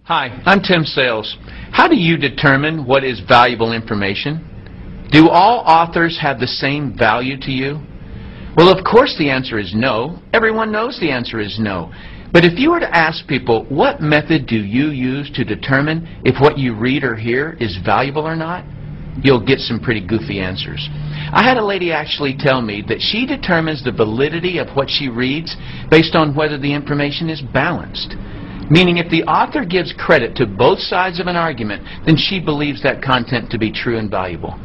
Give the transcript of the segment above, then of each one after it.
Hi, I'm Tim Sales. How do you determine what is valuable information? Do all authors have the same value to you? Well, of course the answer is no. Everyone knows the answer is no. But if you were to ask people, what method do you use to determine if what you read or hear is valuable or not? You'll get some pretty goofy answers. I had a lady actually tell me that she determines the validity of what she reads based on whether the information is balanced. Meaning if the author gives credit to both sides of an argument, then she believes that content to be true and valuable.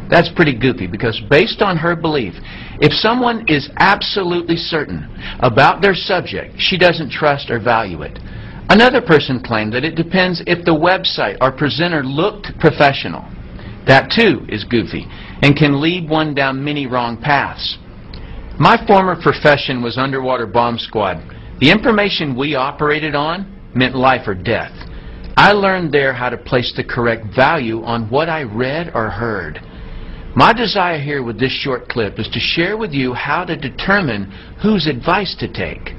That's pretty goofy because based on her belief, if someone is absolutely certain about their subject, she doesn't trust or value it. Another person claimed that it depends if the website or presenter looked professional. That too is goofy and can lead one down many wrong paths. My former profession was underwater bomb squad. The information we operated on meant life or death. I learned there how to place the correct value on what I read or heard. My desire here with this short clip is to share with you how to determine whose advice to take.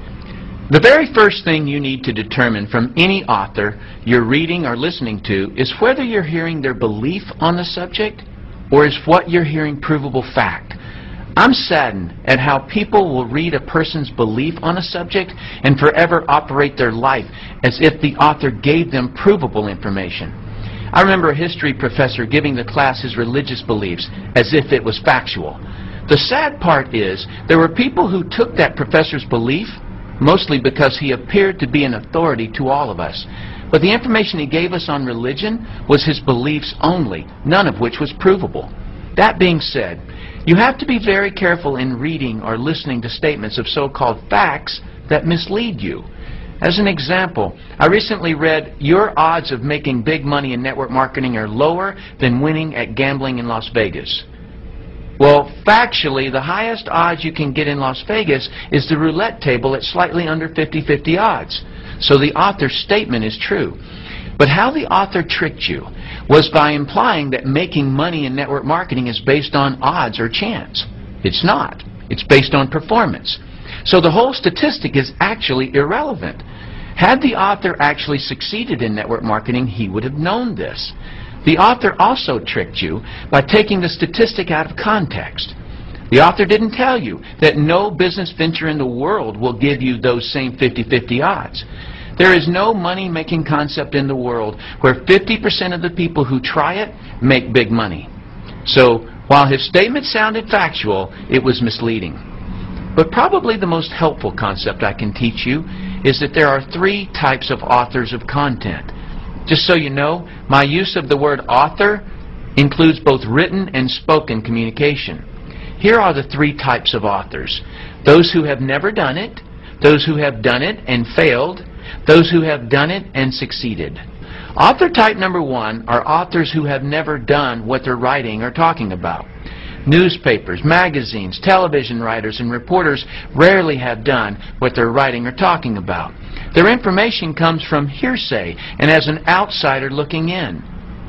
The very first thing you need to determine from any author you're reading or listening to is whether you're hearing their belief on the subject or is what you're hearing provable fact. I'm saddened at how people will read a person's belief on a subject and forever operate their life as if the author gave them provable information. I remember a history professor giving the class his religious beliefs as if it was factual. The sad part is there were people who took that professor's belief mostly because he appeared to be an authority to all of us. But the information he gave us on religion was his beliefs only, none of which was provable. That being said, you have to be very careful in reading or listening to statements of so-called facts that mislead you. As an example, I recently read, your odds of making big money in network marketing are lower than winning at gambling in Las Vegas. Well, factually, the highest odds you can get in Las Vegas is the roulette table at slightly under 50-50 odds. So the author's statement is true. But how the author tricked you was by implying that making money in network marketing is based on odds or chance. It's not. It's based on performance. So the whole statistic is actually irrelevant. Had the author actually succeeded in network marketing, he would have known this. The author also tricked you by taking the statistic out of context. The author didn't tell you that no business venture in the world will give you those same 50-50 odds. There is no money-making concept in the world where 50% of the people who try it make big money. So, while his statement sounded factual, it was misleading. But probably the most helpful concept I can teach you is that there are three types of authors of content. Just so you know, my use of the word author includes both written and spoken communication. Here are the three types of authors. Those who have never done it, those who have done it and failed, those who have done it and succeeded. Author type number one are authors who have never done what they're writing or talking about. Newspapers, magazines, television writers, and reporters rarely have done what they're writing or talking about. Their information comes from hearsay and as an outsider looking in.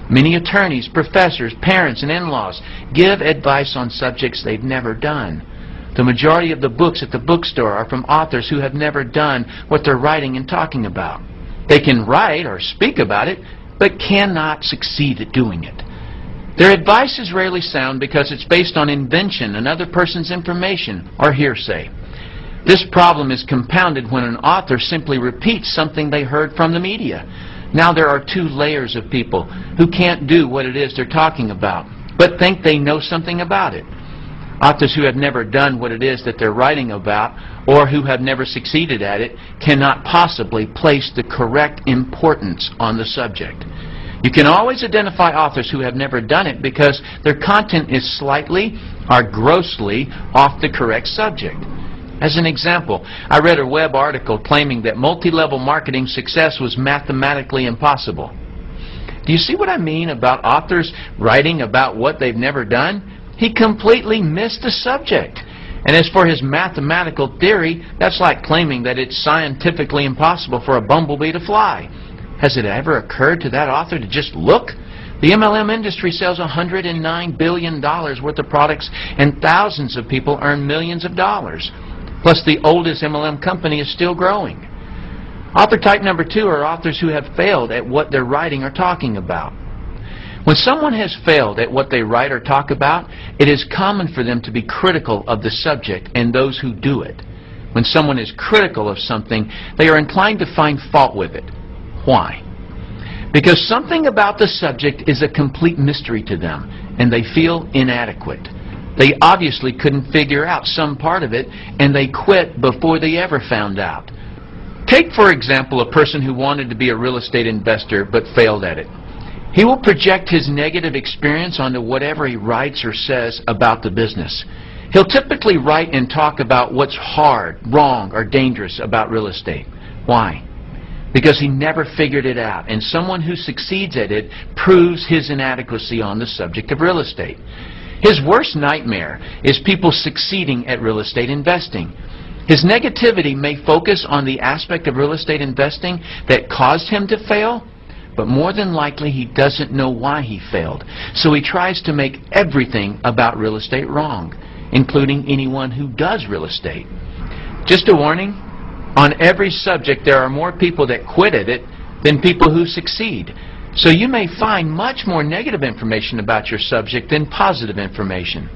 Many attorneys, professors, parents, and in-laws give advice on subjects they've never done. The majority of the books at the bookstore are from authors who have never done what they're writing and talking about. They can write or speak about it, but cannot succeed at doing it. Their advice is rarely sound because it's based on invention, another person's information, or hearsay. This problem is compounded when an author simply repeats something they heard from the media. Now there are two layers of people who can't do what it is they're talking about, but think they know something about it. Authors who have never done what it is that they're writing about or who have never succeeded at it cannot possibly place the correct importance on the subject. You can always identify authors who have never done it because their content is slightly or grossly off the correct subject. As an example, I read a web article claiming that multi-level marketing success was mathematically impossible. Do you see what I mean about authors writing about what they've never done? He completely missed the subject. And as for his mathematical theory, that's like claiming that it's scientifically impossible for a bumblebee to fly. Has it ever occurred to that author to just look? The MLM industry sells $109 billion worth of products and thousands of people earn millions of dollars. Plus the oldest MLM company is still growing. Author type number 2 are authors who have failed at what they're writing or talking about. When someone has failed at what they write or talk about, it is common for them to be critical of the subject and those who do it. When someone is critical of something, they are inclined to find fault with it. Why? Because something about the subject is a complete mystery to them, and they feel inadequate. They obviously couldn't figure out some part of it, and they quit before they ever found out. Take, for example, a person who wanted to be a real estate investor but failed at it. He will project his negative experience onto whatever he writes or says about the business. He'll typically write and talk about what's hard, wrong, or dangerous about real estate. Why? Because he never figured it out, and someone who succeeds at it proves his inadequacy on the subject of real estate. His worst nightmare is people succeeding at real estate investing. His negativity may focus on the aspect of real estate investing that caused him to fail, but more than likely he doesn't know why he failed. So he tries to make everything about real estate wrong, including anyone who does real estate. Just a warning, on every subject there are more people that quit at it than people who succeed. So you may find much more negative information about your subject than positive information.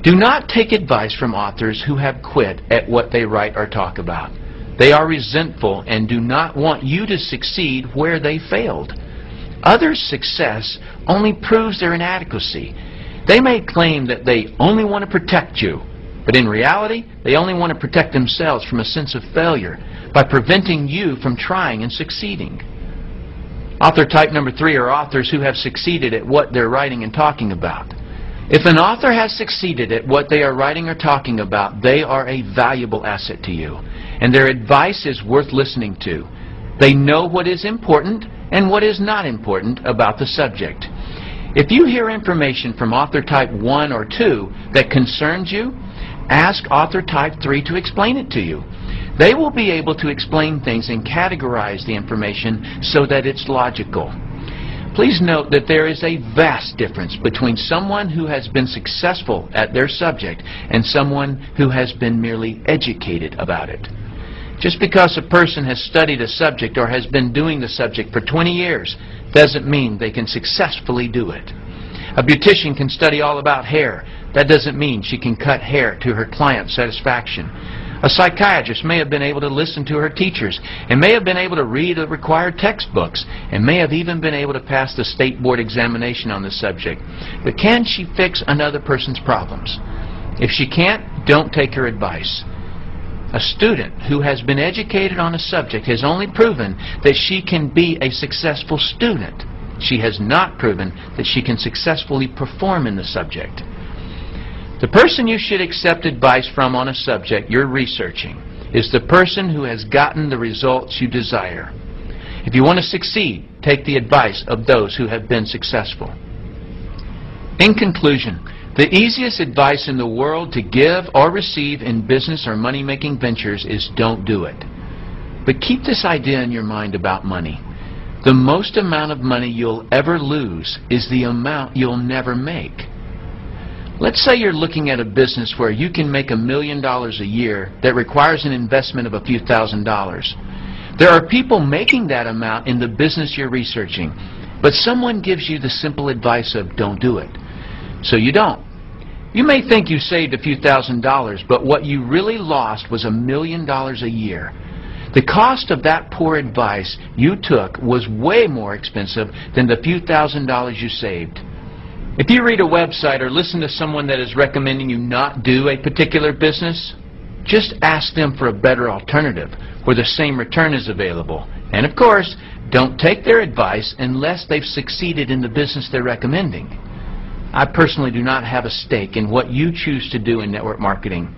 Do not take advice from authors who have quit at what they write or talk about. They are resentful and do not want you to succeed where they failed. Others' success only proves their inadequacy. They may claim that they only want to protect you, but in reality, they only want to protect themselves from a sense of failure by preventing you from trying and succeeding. Author type number 3 are authors who have succeeded at what they're writing and talking about. If an author has succeeded at what they are writing or talking about, they are a valuable asset to you, and their advice is worth listening to. They know what is important and what is not important about the subject. If you hear information from author type 1 or 2 that concerns you, ask author type 3 to explain it to you. They will be able to explain things and categorize the information so that it's logical. Please note that there is a vast difference between someone who has been successful at their subject and someone who has been merely educated about it. Just because a person has studied a subject or has been doing the subject for 20 years doesn't mean they can successfully do it. A beautician can study all about hair. That doesn't mean she can cut hair to her client's satisfaction. A psychiatrist may have been able to listen to her teachers and may have been able to read the required textbooks and may have even been able to pass the state board examination on the subject. But can she fix another person's problems? If she can't, don't take her advice. A student who has been educated on a subject has only proven that she can be a successful student. She has not proven that she can successfully perform in the subject. The person you should accept advice from on a subject you're researching is the person who has gotten the results you desire. If you want to succeed, take the advice of those who have been successful. In conclusion, the easiest advice in the world to give or receive in business or money-making ventures is don't do it. But keep this idea in your mind about money. The most amount of money you'll ever lose is the amount you'll never make. Let's say you're looking at a business where you can make $1 million a year that requires an investment of a few $1,000s. There are people making that amount in the business you're researching, but someone gives you the simple advice of don't do it. So you don't. You may think you saved a few $1,000s, but what you really lost was $1 million a year. The cost of that poor advice you took was way more expensive than the few $1,000s you saved. If you read a website or listen to someone that is recommending you not do a particular business, just ask them for a better alternative where the same return is available. And of course, don't take their advice unless they've succeeded in the business they're recommending. I personally do not have a stake in what you choose to do in network marketing.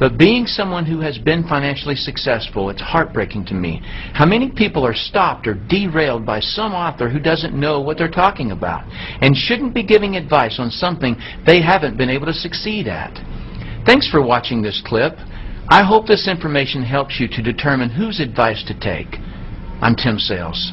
But being someone who has been financially successful, it's heartbreaking to me how many people are stopped or derailed by some author who doesn't know what they're talking about and shouldn't be giving advice on something they haven't been able to succeed at. Thanks for watching this clip. I hope this information helps you to determine whose advice to take. I'm Tim Sales.